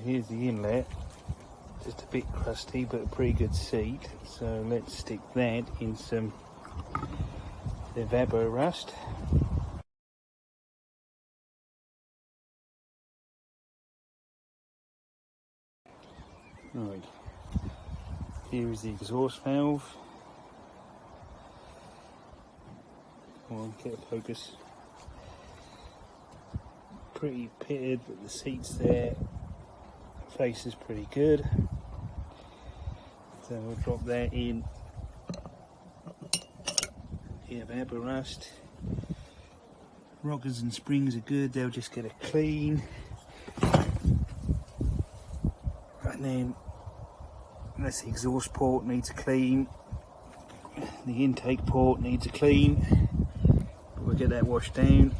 here's the inlet, just a bit crusty but a pretty good seat. So let's stick that in some Evapor Rust. Right, here is the exhaust valve. Come on, get a focus. Pretty pitted, but the seat's there. Face is pretty good. So we'll drop that in the Evapor Rust. Rockers and springs are good, they'll just get a clean. And then unless the exhaust port needs a clean, the intake port needs a clean, but we'll get that washed down.